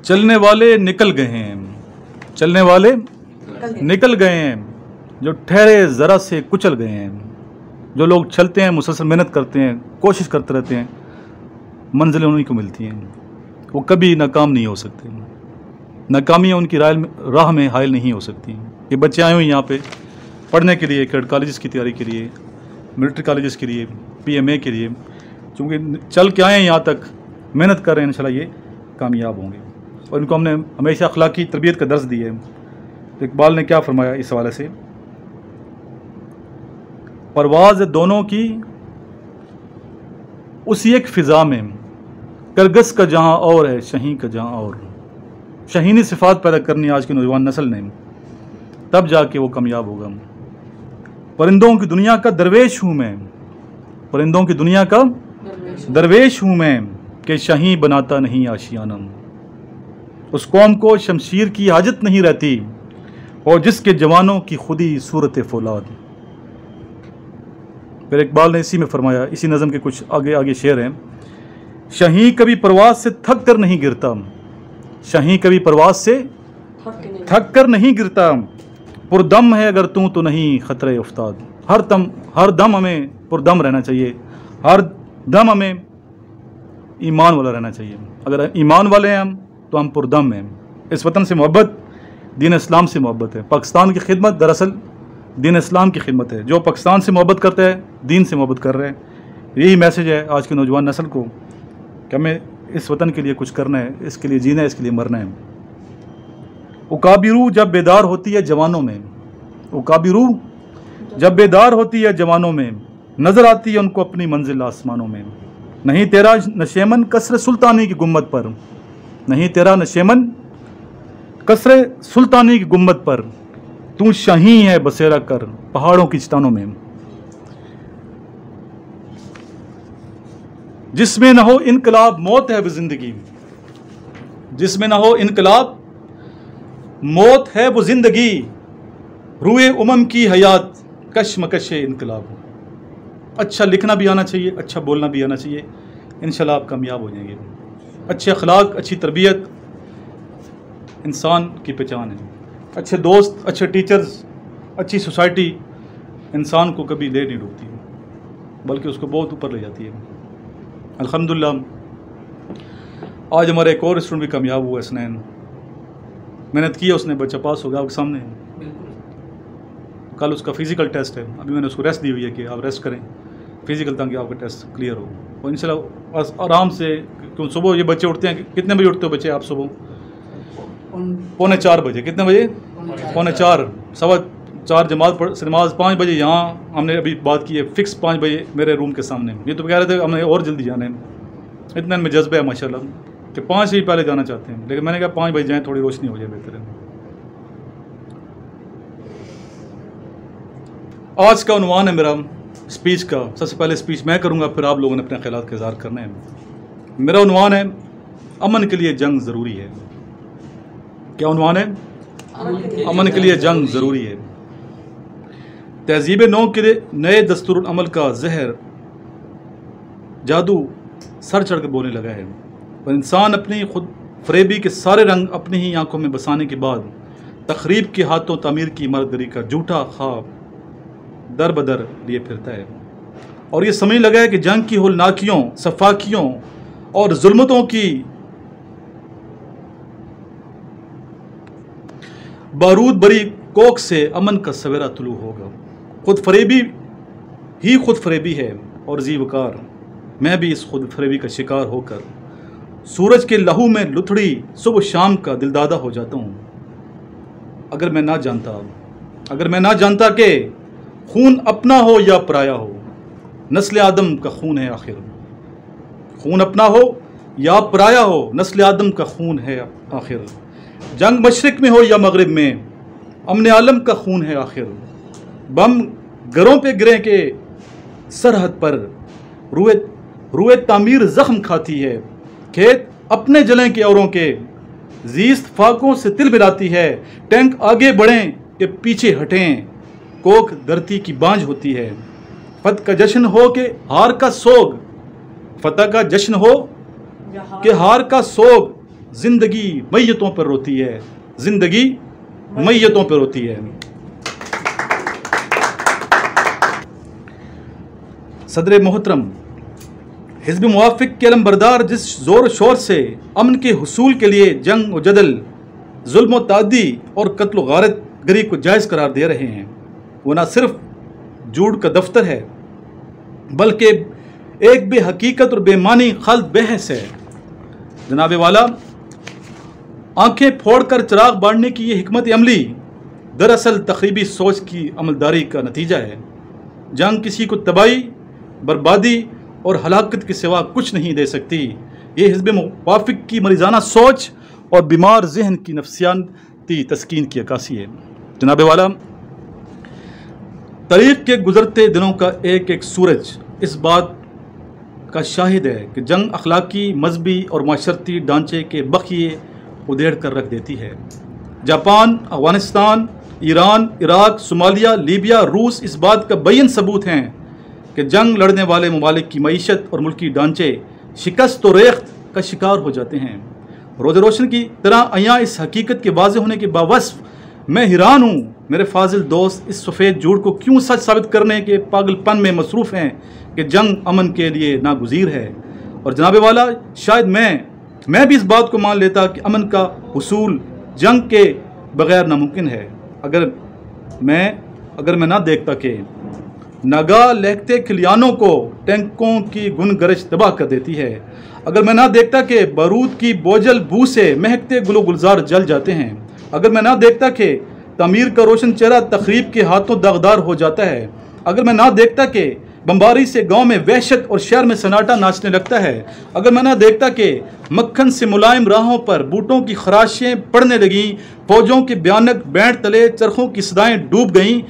चलने वाले निकल गए हैं, चलने वाले निकल गए हैं, जो ठहरे ज़रा से कुचल गए हैं। जो लोग चलते हैं, मुसलसल मेहनत करते हैं, कोशिश करते रहते हैं, मंजिलें उन्हीं को मिलती हैं। वो कभी नाकाम नहीं हो सकते, नाकामियाँ उनकी राह में हायल नहीं हो सकती। ये बच्चे आए हुए यहाँ पे पढ़ने के लिए, कैडेट कॉलेजेस की तैयारी के लिए, मिलिट्री कॉलेजेस के लिए, PMA के लिए, चूँकि चल के आए हैं यहाँ तक, मेहनत कर रहे हैं, इंशाल्लाह ये कामयाब होंगे। और इनको हमने हमेशा अखलाकी तरबियत का दर्स दिया है। इकबाल ने क्या फरमाया इस हवाले से, परवाज़ दोनों की उसी एक फ़िज़ा में, करगस का जहाँ और है, शहीं का जहाँ और। शहीनी सिफ़ात पैदा करनी आज की नौजवान नस्ल ने, तब जाके वो कामयाब होगा। परिंदों की दुनिया का दरवेश हूँ मैं, परिंदों की दुनिया का दरवेश हूँ मैं, कि शहीं बनाता नहीं आशियाना। उस कौम को शमशीर की हाजत नहीं रहती, और जिसके जवानों की खुदी सूरत फौलाद। फिर इकबाल ने इसी में फरमाया, इसी नज़म के कुछ आगे आगे शेर हैं। शहीं कभी परवाज़ से थक कर नहीं गिरता, शहीं कभी परवाज़ से थक कर नहीं गिरता, पुरदम है अगर तू तो नहीं ख़तरे उफ्ताद। हर दम हमें पुरदम रहना चाहिए, हर दम हमें ईमान वाला रहना चाहिए। अगर ईमान वाले हैं हम, तो हम पुरदम हैं। इस वतन से मोहब्बत दीन इस्लाम से मोहब्बत है। पाकिस्तान की खिदमत दरअसल दीन इस्लाम की खिदमत है। जो पाकिस्तान से मोहब्बत करता है, दीन से मोहब्बत कर रहे हैं। यही मैसेज है आज की नौजवान नस्ल को कि हमें इस वतन के लिए कुछ करना है, इसके लिए जीना है, इसके लिए मरना है। उकाबिरू जब बेदार होती है जवानों में, उकाबिरू जब बेदार होती है जवानों में, नज़र आती है उनको अपनी मंजिल आसमानों में। नहीं तेरा नशेमन कसर सुल्तानी की गुम्मत पर, नहीं तेरा नशेमन कसरे सुल्तानी की गुम्मत पर, तू शाही है बसेरा कर पहाड़ों की चट्टानों में। जिसमें न हो इनकलाब मौत है वो जिंदगी, जिसमें न हो इनकलाब मौत है वो जिंदगी, रूए उमम की हयात कशमकश इनकलाब। अच्छा लिखना भी आना चाहिए, अच्छा बोलना भी आना चाहिए, इंशाल्लाह आप कामयाब हो जाएंगे। अच्छे अखलाक, अच्छी तरबियत इंसान की पहचान है। अच्छे दोस्त, अच्छे टीचर्स, अच्छी सोसाइटी इंसान को कभी ले नहीं डूबती, बल्कि उसको बहुत ऊपर ले जाती है। अल्हम्दुलिल्लाह आज हमारा एक और स्टूडेंट भी कामयाब हुआ, हसनैन। मेहनत की है उसने, बच्चा पास हो गया आपके सामने। कल उसका फ़िज़िकल टेस्ट है, अभी मैंने उसको रेस्ट दी हुई है कि आप रेस्ट करें फ़िज़िकल, ताकि आपका टेस्ट क्लियर हो। और इंशाल्लाह आराम से, क्यों सुबह ये बच्चे उठते हैं, कितने बजे उठते हो बच्चे आप सुबह? 3:45 बजे। कितने बजे? 3:45, 4:15 जमात पढ़ नमाज 5 बजे। यहाँ हमने अभी बात की है फिक्स 5 बजे मेरे रूम के सामने। ये तो कह रहे थे हमने और जल्दी जाना है, इतना में जज्बा है माशाल्लाह कि 5 से ही पहले जाना चाहते हैं, लेकिन मैंने कहा 5 बजे जाएँ, थोड़ी रोशनी हो जाए, बेहतर है। आज का उन्वान है मेरा स्पीच का, सबसे पहले स्पीच मैं करूँगा, फिर आप लोगों ने अपने ख्यालात का इज़हार करना है। मेरा उन्वान है अमन के लिए जंग ज़रूरी है। क्या उन्वान है? अमन के लिए जंग ज़रूरी है। तहज़ीब नौ के नए दस्तूर अमल का जहर जादू सर चढ़ के बोलने लगा है। पर इंसान अपनी खुद फरेबी के सारे रंग अपनी ही आंखों में बसाने के बाद तखरीब के हाथों तामीर की इमारतगरी का झूठा ख्वाब दर बदर लिए फिरता है। और ये समझ लगा है कि जंग की होलनाकियों, सफाकियों और जुल्मतों की बारूद बरी कोक से अमन का सवेरा तुलू होगा। खुद फरेबी ही खुद फरेबी है और जीवकार मैं भी इस खुद फरेबी का शिकार होकर सूरज के लहू में लुथड़ी सुबह शाम का दिलदादा हो जाता हूँ। अगर मैं ना जानता कि खून अपना हो या पराया हो, नस्ल आदम का खून है आखिर। खून अपना हो या पराया हो, नस्ल आदम का खून है आखिर। जंग मशरिक में हो या मगरिब में, अमन आलम का खून है आखिर। बम घरों पे गिरे के सरहद पर रुए तामीर जख्म खाती है। खेत अपने जलें के औरों के जीस्त फाकों से तिल मिलाती है। टैंक आगे बढ़ें के पीछे हटें, कोक धरती की बांझ होती है। फतह का जश्न हो के हार का सोग, फतह का जश्न हो के हार का सोग, ज़िंदगी मैयतों पर रोती है, ज़िंदगी मैयतों पर रोती है। सदर मोहतरम, हिज़्ब मुवाफ़िक़ के अलमबरदार जिस ज़ोर शोर से अमन के हुसूल के लिए जंग व जदल, जुल्म व तादी और कत्ल व गारत गरी को जायज़ करार दे रहे हैं, वो न सिर्फ झूठ का दफ्तर है बल्कि एक बेहकीकत और बेमानी खालिद बहस है। जनाब वाला, आंखें फोड़कर चिराग बांटने की ये हिकमत अमली दरअसल तखरीबी सोच की अमलदारी का नतीजा है। जंग किसी को तबाही, बर्बादी और हलाकत के सिवा कुछ नहीं दे सकती। ये हिज़्ब मुवाफ़िक़ की मरीज़ाना सोच और बीमार जहन की नफ्सियाती तस्कीन की अक्कासी है। जनाब वाला, तारीख़ के गुज़रते दिनों का एक एक सूरज इस बात का शाहिद है कि जंग अखलाकी, मजहबी और माशरती ढांचे के बखिए उधेड़ कर रख देती है। Japan, Afghanistan, Iran, Iraq, Somalia, Libya, रूस इस बात का बैन सबूत हैं कि जंग लड़ने वाले ममालिक की मईशत और मुल्की ढांचे शिकस्त और रेख्त का शिकार हो जाते हैं। रोज़ रोशन की तरह अयां इस हकीकत के वाज़े होने के बावजूद मैं हैरान हूँ मेरे फाजिल दोस्त इस सफ़ेद झूठ को क्यों सच साबित करने के पागलपन में मसरूफ़ हैं कि जंग अमन के लिए नागुज़ीर है। और जनाब वाला, शायद मैं भी इस बात को मान लेता कि अमन का हुसूल जंग के बग़ैर नामुमकिन है अगर मैं ना देखता कि नागा लहकते खलियानों को टैंकों की गुन गरज तबाह कर देती है, अगर मैं ना देखता कि बारूद की बोझल बू से महकते गुलो गुलजार जल जाते हैं, अगर मैं ना देखता कि तामीर का रोशन चेहरा तखरीब के हाथों दागदार हो जाता है, अगर मैं ना देखता कि बमबारी से गांव में वहशत और शहर में सन्नाटा नाचने लगता है, अगर मैं ना देखता कि मक्खन से मुलायम राहों पर बूटों की खराशें पड़ने लगीं, फौजों के भयानक बैंड तले चरखों की सदाएं डूब गईं,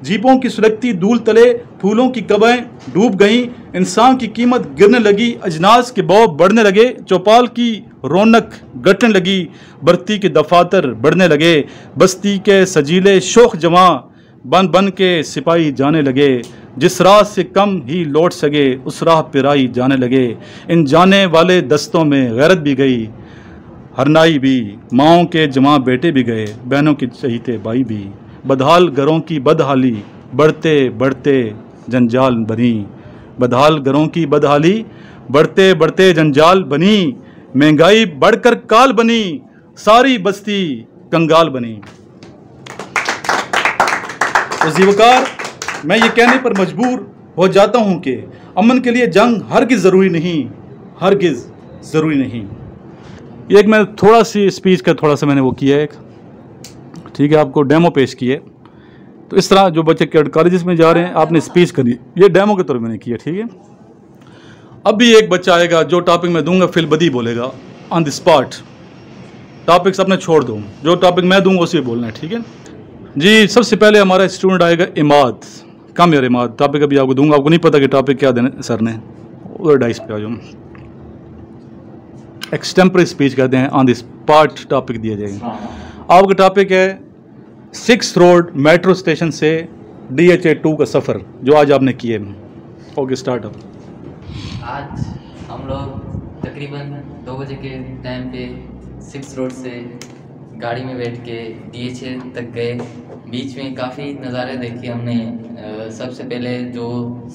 जीपों की सुलगती धूल तले फूलों की कबें डूब गईं, इंसान की कीमत गिरने लगी, अजनास के भाव बढ़ने लगे, चौपाल की रौनक घटने लगी, बरती के दफातर बढ़ने लगे, बस्ती के सजीले शोख जवां बन बन के सिपाही जाने लगे, जिस राह से कम ही लौट सके उस राह पर आई जाने लगे, इन जाने वाले दस्तों में गैरत भी गई, हरनाई भी, माओं के जवां बेटे भी गए, बहनों के चहीते भाई भी, बदहाल घरों की बदहाली बढ़ते बढ़ते जंजाल बनी, बदहाल घरों की बदहाली बढ़ते बढ़ते जंजाल बनी, महंगाई बढ़कर काल बनी, सारी बस्ती कंगाल बनी। तो जीवकार, मैं ये कहने पर मजबूर हो जाता हूँ कि अमन के लिए जंग हरगिज़ ज़रूरी नहीं, हरगिज़ ज़रूरी नहीं। ये एक मैं थोड़ा सी स्पीच का थोड़ा सा मैंने वो किया है, एक ठीक है, आपको डेमो पेश किए। तो इस तरह जो बच्चे कॉलेजेस में जा रहे हैं, आपने स्पीच करी, ये डेमो के तौर पर मैंने किया, ठीक है। अब भी एक बच्चा आएगा जो टॉपिक मैं दूंगा फिल बदी बोलेगा ऑन द स्पॉट, टॉपिक्स अपने छोड़ दूँ, जो टॉपिक मैं दूंगा उसी बोलना है, ठीक है जी। सबसे पहले हमारा स्टूडेंट आएगा इमाद, कम यार इमाद, टॉपिक अभी आपको दूंगा, आपको नहीं पता कि टॉपिक क्या देने सर ने, उधर डाइस पे आ जाओ। एक्सटेम्पररी स्पीच कहते हैं, ऑन द स्पॉट टॉपिक दिया जाएगा। आपका टॉपिक है 6th रोड मेट्रो स्टेशन से DHA 2 का सफ़र जो आज आपने किए। Okay, start up. आज हम लोग तकरीबन 2 बजे के टाइम पे 6th रोड से गाड़ी में बैठ के DHA तक गए। बीच में काफ़ी नज़ारे देखे हमने। सबसे पहले जो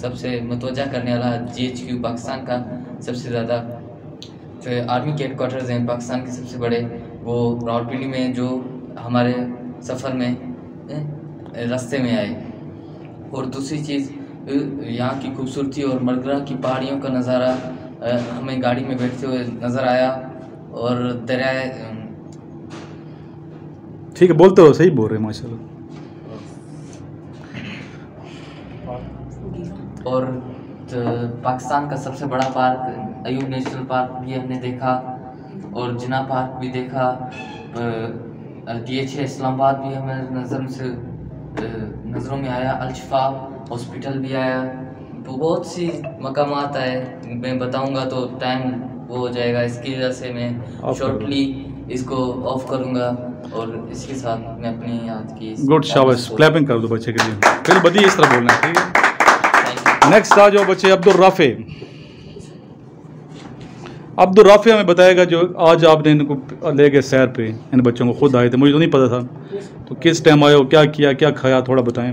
सबसे मुतवज्जा करने वाला GHQ पाकिस्तान का सबसे ज़्यादा आर्मी के हेडक्वार्टर्स हैं पाकिस्तान के सबसे बड़े, वो रावलपिंडी में जो हमारे सफ़र में रास्ते में आए। और दूसरी चीज़ यहाँ की खूबसूरती और मरगरा की पहाड़ियों का नज़ारा हमें गाड़ी में बैठते हुए नज़र आया। और दरिया, ठीक है, बोलते हो, सही बोल रहे हैं माशाल्लाह। और पाकिस्तान का सबसे बड़ा पार्क अयूब नेशनल पार्क भी हमने देखा और जिना पार्क भी देखा। DHA इस्लामाबाद भी हमें नज़रों में आया, अलशिफा हॉस्पिटल भी आया। तो बहुत सी मकामात आए, मैं बताऊंगा तो टाइम वो हो जाएगा, इसकी वजह से मैं शॉर्टली इसको ऑफ करूंगा। और इसके साथ मैं अपनी याद की गुड, शाबाश, क्लैपिंग कर दो बच्चे के लिए। फिर बदी इस तरह बोलना है, ठीक है। नेक्स्ट आ जाओ बच्चे, अब्दुल राफे। अब्दुल राफी हमें बताएगा जो आज आपने इनको ले गए सैर पे, इन बच्चों को खुद आए थे, मुझे तो नहीं पता था, तो किस टाइम आए हो, क्या किया, क्या खाया, थोड़ा बताएं।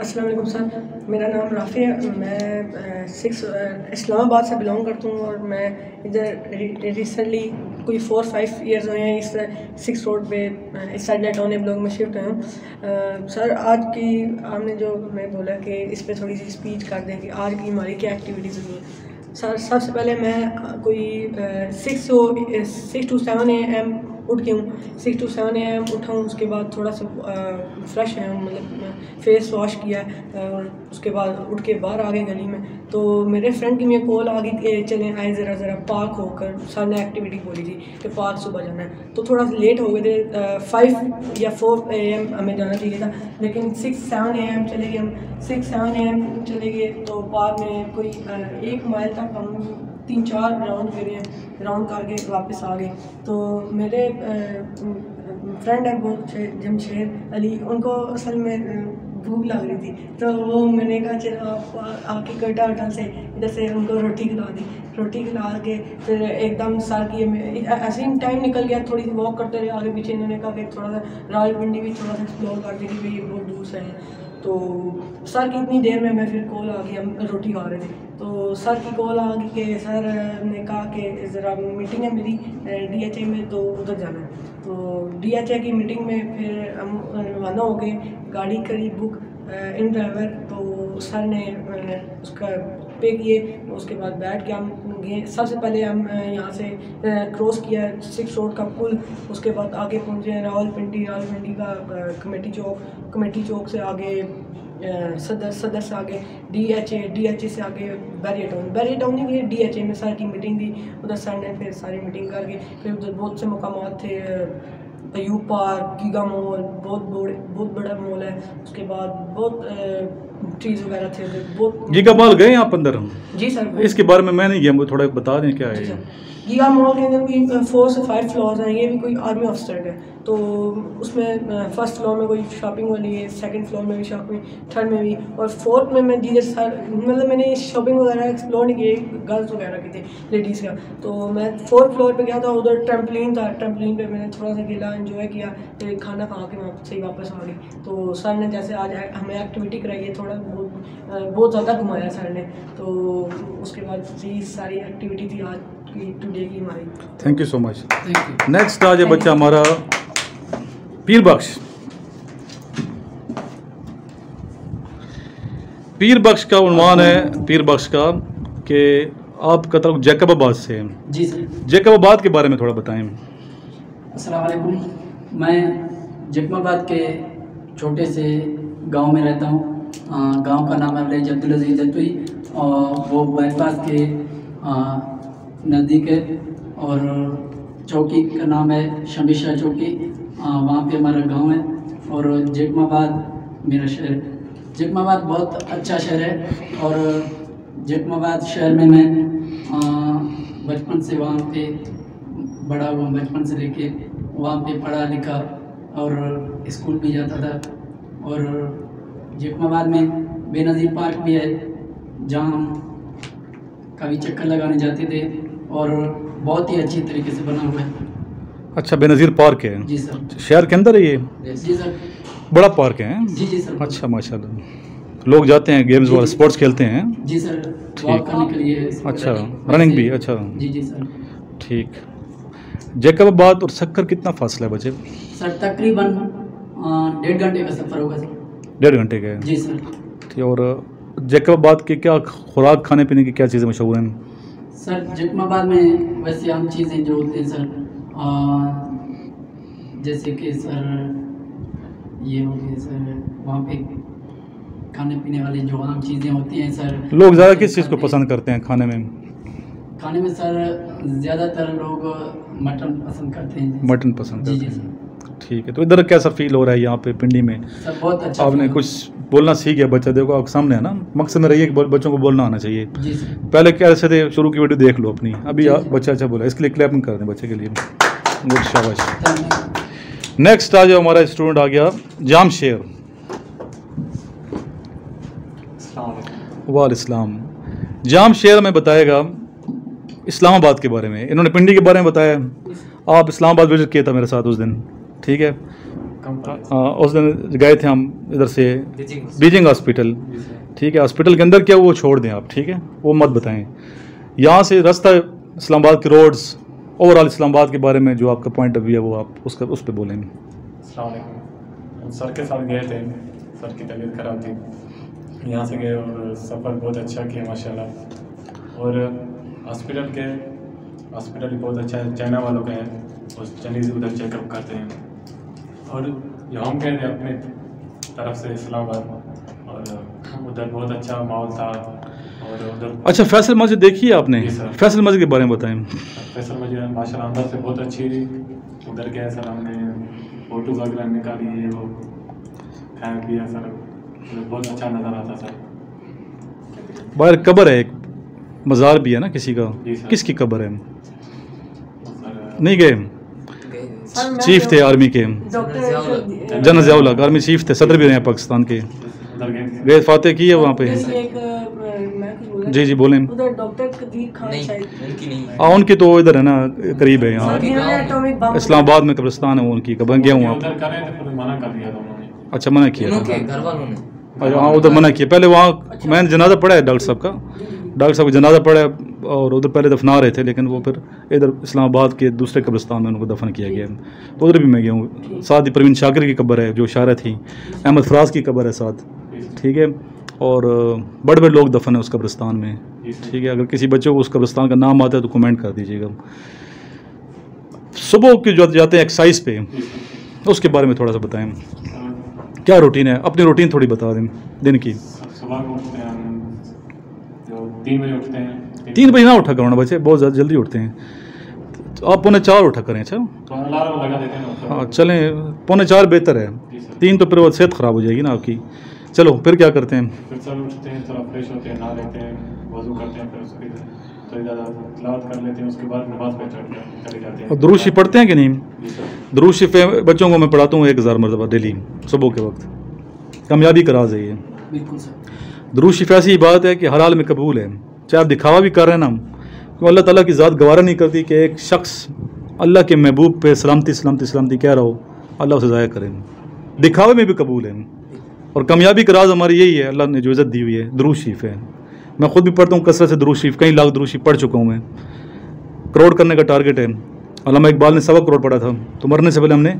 अस्सलाम वालेकुम सर, मेरा नाम राफ़ी है। मैं इस्लामाबाद से बिलोंग करता हूँ और मैं इधर रिसेंटली कोई 4-5 ईयर्स हुए हैं इस 6 रोड पे इस साइड नेटोने ब्लॉक में शिफ्ट हुए हूँ। सर आज की आपने जो मैं बोला कि इस पर थोड़ी सी स्पीच कर दें कि आज की हमारी क्या एक्टिविटीज़ हुई हैं। सर सबसे पहले मैं कोई 6 to 7 AM उठ के हूँ, 6 to 7 AM उठा हूँ। उसके बाद थोड़ा सा फ्रेश है, मतलब फेस वॉश किया और उसके बाद उठ के बाहर आ गए गली में। तो मेरे फ्रेंड की मेरे कॉल आ गई कि चलें आए ज़रा पार्क होकर, सर ने एक्टिविटी बोली थी कि पार्क सुबह जाना है। तो थोड़ा लेट हो गए थे, 5 या 4 AM हमें जाना चाहिए था, लेकिन 6-7 AM चले गए हम। 6-7 AM चले गए तो पार्क में कोई 1 माइल तक हम 3-4 राउंड फेरे हैं, राउंड करके वापस आ गए। तो मेरे फ्रेंड है वो जमशेद अली, उनको असल में भूख लग रही थी, तो वो मैंने कहा चलो आप आके कोयटा होटल से इधर से उनको रोटी खिला दी। रोटी खिला के फिर एकदम सर की ऐसे ही टाइम निकल गया, थोड़ी सी वॉक करते रहे आगे पीछे। इन्होंने कहा कि थोड़ा सा रावलपिंडी भी थोड़ा सा एक्सप्लोर कर दी, भाई ये बहुत दूर से है। तो सर की इतनी देर में मैं फिर कॉल आ गई, हम रोटी खा रहे थे तो सर की कॉल आ गई कि सर ने कहा कि ज़रा मीटिंग है मेरी DHA में, तो उधर जाना है। तो DHA की मीटिंग में फिर हम रवाना हो गए, गाड़ी करी बुक इन ड्राइवर। तो सर ने उसका पे किए, उसके बाद बैठ के हम गए। सबसे पहले हम यहाँ से क्रॉस किया 6 रोड का पुल, उसके बाद आगे पहुँचे रावलपिंडी का कमेटी चौक से आगे सदर से आगे DHA से आगे बैरियर टाउन नहीं गए, DHA में सर की मीटिंग थी। उधर सर ने फिर सारी मीटिंग करके फिर उधर बहुत से मकामात थे, अयूब पार्क, गीगा मॉल, बहुत बड़ा मॉल है। उसके बाद बहुत चीज़ वगैरह थे उधर, बहुत। गीगा मॉल गए आप अंदर? जी सर, इसके बारे में मैं नहीं गया, मुझे थोड़ा बता दें क्या है। गीगा मॉल के अंदर कोई 4 से 5 फ्लोर्स हैं, ये भी कोई आर्मी ऑफिसर है। तो उसमें फर्स्ट फ्लोर में कोई शॉपिंग वाली है, सेकंड फ्लोर में भी शॉपिंग, थर्ड में भी, और फोर्थ में मैं जिधर सर मतलब मैंने शॉपिंग वगैरह एक्सप्लोर नहीं की, गर्ल्स वगैरह की थी, लेडीज़ का। तो मैं 4th फ्लोर पे गया था, उधर ट्रैम्पलिन था, ट्रैम्पलिन पे मैंने थोड़ा सा खेला, एंजॉय किया, फिर खाना खा के वहाँ से वापस आ गई। तो सर ने जैसे आज हमें एक्टिविटी कराई है, थोड़ा बहुत ज़्यादा घुमाया सर ने। तो उसके बाद ये सारी एक्टिविटी थी आज की टुडे की हमारी। Thank you so much. Next आज है बच्चा हमारा पीर बख्श का उन्वान है पीर बख्श का कि आपका ताल्लुक जैकबाबाद से है। जी सर। जैकबाबाद के बारे में थोड़ा बताएं। अस्सलाम वालेकुम, मैं जैकबाबाद के छोटे से गांव में रहता हूं। गांव का नाम है विलेज अब्दुल अजीज जतुई और वो बाईपास के नज़दीक है, और चौकी का नाम है शमीशा चौकी, वहाँ पे हमारा गांव है। और जैकबाबाद मेरा शहर, जैकबाबाद बहुत अच्छा शहर है। और जैकबाबाद शहर में मैं बचपन से वहाँ पे बड़ा हुआ, बचपन से लेके वहाँ पे पढ़ा लिखा और स्कूल भी जाता था। और जैकबाबाद में बेनज़ीर पार्क भी है जहाँ हम कभी चक्कर लगाने जाते थे, और बहुत ही अच्छी तरीके से बना हुआ है। अच्छा, बेनज़ीर पार्क है? जी सर। शहर के अंदर है ये? जी सर। बड़ा पार्क है? जी जी सर। अच्छा, माशाल्लाह। लोग जाते हैं गेम्स और स्पोर्ट्स खेलते हैं? जी सर, वॉक करने के लिए। अच्छा, रनिंग भी? अच्छा जी जी सर। ठीक। जैकबाबाद और सक्कर कितना फासला है बच्चे? सर तकरीबन 1.5 घंटे का सफ़र होगा सर। 1.5 घंटे का है? जी सर। ठीक। और जैकबाबाद के क्या खुराक, खाने पीने की क्या चीज़ें मशहूर हैं? सर जैकबाबाद में वैसे आम चीज़ें जो होती हैं सर, जैसे कि सर ये हो गए सर, वहाँ पे खाने पीने वाली जो आम चीज़ें होती हैं सर। लोग ज़्यादा किस चीज़ को पसंद करते हैं खाने में? खाने में सर ज़्यादातर लोग मटन पसंद करते हैं। मटन पसंद करते हैं? जी सर। ठीक है। तो इधर कैसा फील हो रहा है यहाँ पे पिंडी में? सर बहुत अच्छा। आपने कुछ बोलना सीख गया बच्चा, देखो आप सामने है ना, मकसद में रहिए कि बच्चों को बोलना आना चाहिए। जी सर। पहले कैसे थे, शुरू की वीडियो देख लो अपनी, अभी बच्चा अच्छा बोला, इसके लिए क्लैपिंग कर दें बच्चे के लिए। गुड, शाबाश। नेक्स्ट आज हमारा स्टूडेंट आ गया जामशेर। वाल इस्लाम। जाम शेर में बताएगा इस्लामाबाद के बारे में, इन्होंने पिंडी के बारे में बताया। आप इस्लामाबाद विजिट किया था मेरे साथ उस दिन, ठीक है। उस दिन गए थे हम इधर से बीजिंग हॉस्पिटल, ठीक है। हॉस्पिटल के अंदर क्या वो छोड़ दें आप, ठीक है, वो मत बताएं। यहाँ से रास्ता इस्लामाबाद के रोड्स, ओवरऑल इस्लामाबाद के बारे में जो आपका पॉइंट ऑफ व्यू है वो आप उस पर बोलेंगे। अस्सलाम वालेकुम। सर के साथ गए थे, सर की तबीयत ख़राब थी, यहाँ से गए और सफ़र बहुत अच्छा किया माशाल्लाह। और हॉस्पिटल भी बहुत अच्छा है, चाइना वालों का है, और चाइनीज़ उधर चेकअप करते हैं। और जो हम गए थे अपने तरफ से इस्लामाबाद, और उधर बहुत अच्छा माहौल था। और उधर अच्छा, फैसल मस्जिद देखी है आपने? फैसल मस्जिद के बारे में बताएं। फैसल मस्जिद माशाल्लाह अंदर से बहुत अच्छी थी। उधर गए सर, हमने फ़ोटोज़ वगैरह निकाली है, वो खाया पिया सर, बहुत अच्छा नज़र आता सर। बाहर कब्र है, एक मज़ार भी है ना किसी का, जी सर। किसकी कब्र है? सर नहीं गए? सर, मैं चीफ थे आर्मी के, डॉक्टर जनरल ज़ियाउल हक, आर्मी चीफ थे, सदर भी रहे हैं पाकिस्तान के। उधर गए थे। गए फातह की है वहाँ पे? मैं कुछ बोला जी जी बोलें। उधर डॉक्टर कदीर खान नहीं, शायद, उनकी नहीं। हाँ, उनकी तो इधर है ना, करीब है यहाँ, जिन्होंने एटॉमिक बम इस्लामाबाद में कब्रिस्तान है वो उनकी। कब गया हूँ आप? उधर कर रहे थे, फिर मना कर दिया था उन्होंने। अच्छा, मना किया था। उनके घर वालों ने। अच्छा, हाँ उधर मना किया। पहले वहाँ मैंने जनाजा पढ़ा है डॉक्टर साहब का, डॉक्टर साहब का जनाजा पढ़ा है, और उधर पहले दफना रहे थे, लेकिन वो फिर इधर इस्लामाबाद के दूसरे कब्रिस्तान में उनको दफन किया गया। तो उधर भी मैं गया हूँ। साथ ही परवीन शाकिर की कब्र है जो शायर थी, अहमद फराज की कब्र है साथ, ठीक है। और बड़े बड़े लोग दफन है उस कब्रिस्तान में, ठीक है। अगर किसी बच्चे को उस कब्रिस्तान का नाम आता है तो कमेंट कर दीजिएगा। सुबह के जो जाते हैं एक्सरसाइज पे, उसके बारे में थोड़ा सा बताएं, क्या रूटीन है? अपनी रूटीन थोड़ी बता दें दिन की। सुबह को उठते हैं हम, जो 3 बजे उठते हैं। 3 बजे ना उठा करो ना बच्चे, बहुत ज़्यादा जल्दी उठते हैं। तो आप 3:45 उठा करें। अच्छा, तो अलार्म लगा देते हैं ना। हाँ चलें, 3:45 बेहतर है। 3 तो फिर वो सेहत ख़राब हो जाएगी ना आपकी। चलो फिर क्या करते हैं? फिर सर उठते हैं, थोड़ा फ्रेश होते हैं, नहा लेते हैं, वज़ू करते हैं, फिर उसके थोड़ी ज़्यादा तिलावत कर लेते हैं, उसके बाद नमाज़ पे चले जाते हैं। और दुरूद शरीफ पढ़ते हैं कि नहीं? जी सर। दुरूद शरीफ बच्चों को मैं पढ़ाता हूँ 1000 मरतबा डेली सुबह के वक्त। कामयाबी का राज़ है ये। बिल्कुल सर। दुरूद शरीफ ऐसी बात है कि हर हाल में कबूल है, चाहे आप दिखावा भी कर रहे हैं ना, क्योंकि अल्लाह ताला की ज़ात गवारा नहीं करती कि एक शख्स अल्लाह के महबूब पे सलामती सलामती सलामती कह रहा हो, अल्लाह उसे ज़ाया करें। दिखावे में भी कबूल है। और कामयाबी का राज हमारी यही है, अल्लाह ने जो इज़्ज़त दी हुई है दुरूद शरीफ है। मैं खुद भी पढ़ता हूँ कसरत से दुरूद शरीफ, कई लाख दुरूद शरीफ पढ़ चुका हूँ मैं। करोड़ करने का टारगेट है। अल्लामा इकबाल ने 1.25 करोड़ पढ़ा था, तो मरने से पहले हमने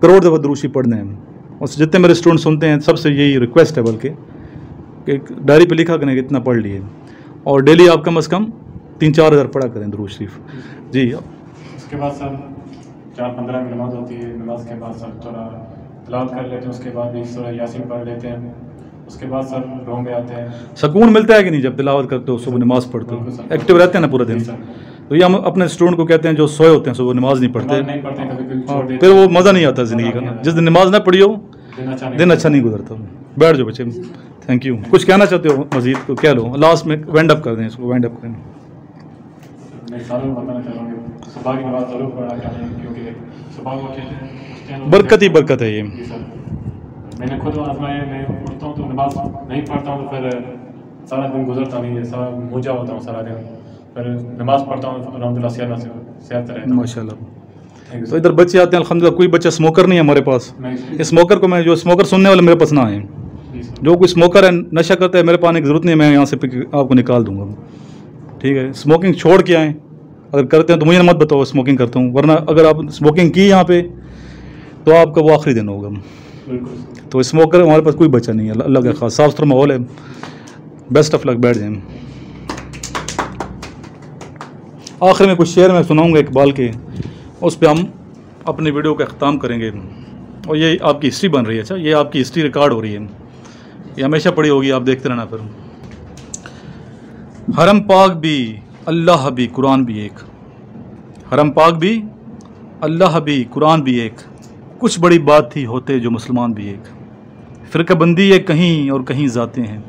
करोड़ दफ़ा दुरूद शरीफ पढ़ने हैं। और जितने मेरे स्टूडेंट सुनते हैं सबसे यही रिक्वेस्ट है, बल्कि कि डायरी पे लिखा करें कि इतना पढ़ लिए, और डेली आप कम से कम 3-4 हज़ार पढ़ा करें दुरूद शरीफ। जी, उसके बाद सर 4-15 की नमाज़ होती है, नमाज के बाद सर थोड़ा तिलावत कर लेते हैं, उसके बाद भी सूरह यासीन पढ़ लेते हैं। उसके बाद सर रूम में आते हैं। सुकून मिलता है कि नहीं जब तिलावत करते हो, सुबह नमाज पढ़ते हो, एक्टिव रहते हैं ना पूरा दिन? तो ये हम अपने स्टूडेंट को कहते हैं जो सोए होते हैं सुबह नमाज नहीं पढ़ते, नहीं पढ़ते, कभी छोड़ देते, फिर वो मज़ा नहीं आता ज़िंदगी का ना। जिस दिन नमाज ना पढ़ी हो दिन अच्छा नहीं नहीं गुजरता। बैठ जाओ बच्चे। Thank you. कुछ कहना चाहते हो मजीद को कह लो, लास्ट में वाइंड अप कर दें इसको, वाइंड अप करें। मैं सारों को बताना चाहूँगा, सुबह की नमाज ज़रूर पढ़ा करें, क्योंकि सुबह को उठते हैं बरकत ही बरकत है ये। जी सर, मैंने खुद आजमाया। मैं उठता हूँ तो नमाज नहीं पढ़ता हूँ, तो फिर सारा दिन गुजरता नहीं है, सारा मूझा होता हूँ सारा दिन। फिर नमाज पढ़ता हूँ, अल्हम्दुलिल्लाह सेहत रहता हूँ। माशाल्लाह। तो इधर बच्चे आते हैं अल्हम्दुलिल्लाह। कोई बच्चा स्मोकर नहीं है हमारे पास। मैं इस स्मोकर को मैं, जो स्मोकर सुनने वाले मेरे पास ना आए, जी सर। जो कोई स्मोकर है नशा करता है, मेरे पास आने की ज़रूरत नहीं है, मैं यहाँ से आपको निकाल दूंगा, ठीक है। स्मोकिंग छोड़ के आएँ, अगर करते हैं तो मुझे मत बताओ स्मोकिंग करता हूँ, वरना अगर आप स्मोकिंग की यहाँ पे तो आपका वो आखिरी दिन होगा। बिल्कुल। तो स्मोकर हमारे पास कोई बच्चा नहीं है, अल्लाह का खास साफ सुथरा माहौल है। बेस्ट ऑफ लक, बैठ जाएं। आखिर में कुछ शेर मैं सुनाऊंगा इकबाल के, उस पर हम अपनी वीडियो का अख्ताम करेंगे। और ये आपकी हिस्ट्री बन रही है। अच्छा, ये आपकी हिस्ट्री रिकॉर्ड हो रही है, ये हमेशा पड़ी होगी, आप देखते रहना। फिर हरम पाक भी अल्लाह भी कुरान भी एक, हरम पाक भी अल्लाह भी कुरान भी एक, कुछ बड़ी बात थी होते जो मुसलमान भी एक। फ़िरक़ाबंदी ये कहीं और कहीं जाते हैं,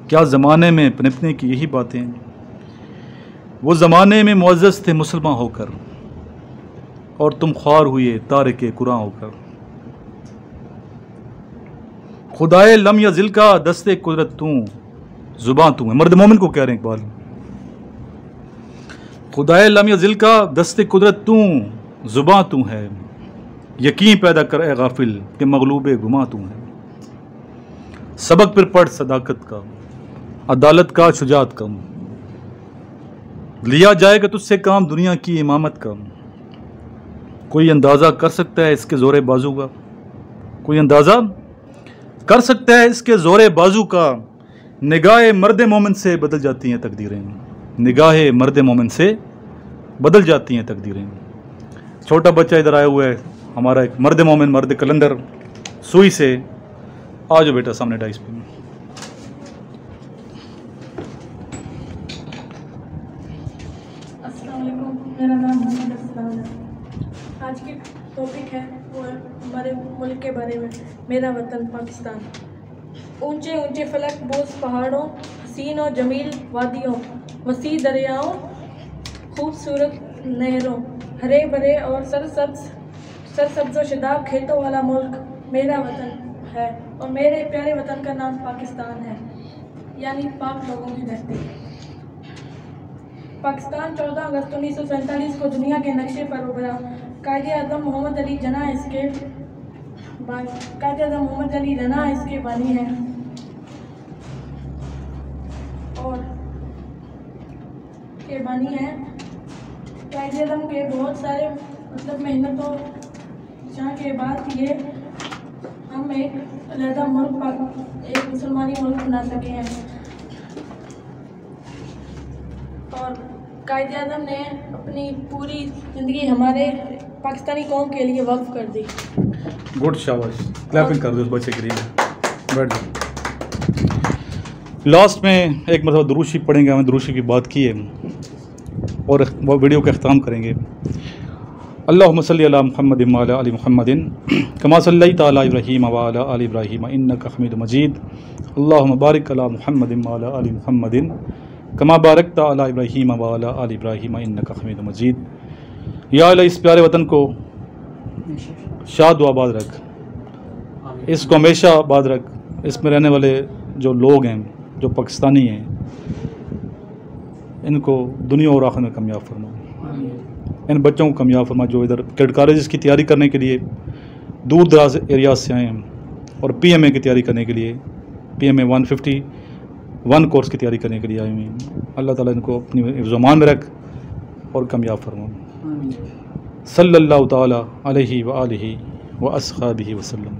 क्या ज़माने में पनपने की यही बातें। वो ज़माने में मुअज़्ज़ज़ थे मुसलमान होकर, और तुम ख्वार हुए तारिके कुरान होकर। खुदाए लम यज़िल का दस्ते कुदरत तू, ज़ुबां तू है। मर्द मोमिन को कह रहे हैं इकबाल, खुदाए लम यज़िल का दस्ते कुदरत तू, ज़ुबां तू है। यकीन पैदा कर ए गाफिल कि मगलूब गुमा तू है। सबक पर पढ़ सदाकत का, अदालत का, शुजात का। लिया जाएगा तुझसे काम दुनिया की इमामत का। कोई अंदाज़ा कर सकता है इसके ज़ोरे बाजू का, कोई अंदाज़ा कर सकता है इसके ज़ोरे बाजू का। निगाह मर्द मोमिन से बदल जाती हैं तकदीरें, निगाह मर्द मोमिन से बदल जाती हैं तकदीरें। छोटा बच्चा इधर आया हुआ है, हमारा एक मर्द मोमिन, मर्द कलंदर सुई से। आ जाओ बेटा सामने डाइस पे। अस्सलाम वालेकुम, मेरा नाम मोहम्मद अस्सलाम है। आज की टॉपिक है वो है हमारे मुल्क के बारे में, मेरा वतन पाकिस्तान। ऊंचे ऊंचे फलक बोस पहाड़ों, हसीन और जमील वादियों, वसी दरियाओं, खूबसूरत नहरों, हरे भरे और सरसब्ज़ व शदाब खेतों वाला मुल्क मेरा वतन है। और मेरे प्यारे वतन का नाम पाकिस्तान है, यानी पाक लोगों की धरती। पाकिस्तान 14 अगस्त 1947 को दुनिया के नक्शे पर उभरा। कायद-ए-आज़म मोहम्मद अली जना इसके बानी हैं और कायद-ए-आज़म के बहुत सारे मेहनतों के बाद ये हम एक अलहदा मुल्क, एक मुसलमानी मुल्क बना सके हैं। और कायद-ए-आज़म ने अपनी पूरी ज़िंदगी हमारे पाकिस्तानी कौम के लिए वक्फ कर दी। गुड, शाबाश, क्लैपिंग कर दो उस बच्चे के लिए। बैठ जाओ। लास्ट में एक मतलब दुरूशी पढ़ेंगे, हमें दुरूशी की बात की है और वो वीडियो का अख्ताम करेंगे। अल्लाहुम्मा सल्ली अला मुहम्मद व अला आलि मुहम्मदिन कमा सल्लैता अला इब्राहीम व अला आलि इब्राहीम इन्नका हमीदुम मजीद। अल्लाहुम्मा बारिक अला मुहम्मद व अला आलि मुहम्मदिन कमा बारकता अला इब्राहीम व अला आलि इब्राहीम इन्नका हमीदुम मजीद। या अल्लाह, इस प्यारे वतन को शाद व आबाद रख, इसको हमेशा आबाद रख। इसमें रहने वाले जो लोग हैं, जो पाकिस्तानी हैं, इनको दुनिया और आखिरत में कामयाब फरमा। इन बच्चों को कामयाब फरमा जो इधर कैडेट कॉलेज की तैयारी करने के लिए दूर दराज एरिया से आए हैं और PMA की तैयारी करने के लिए, PMA 151 कोर्स की तैयारी करने के लिए आए हुए हैं। अल्लाह ताला इनको अपनी हिफ्ज़-ओ-मान में रख और कामयाब फरमा। सल्लल्लाहु ताला अलैहि व आलिहि व अस्हाबिहि वसल्लम।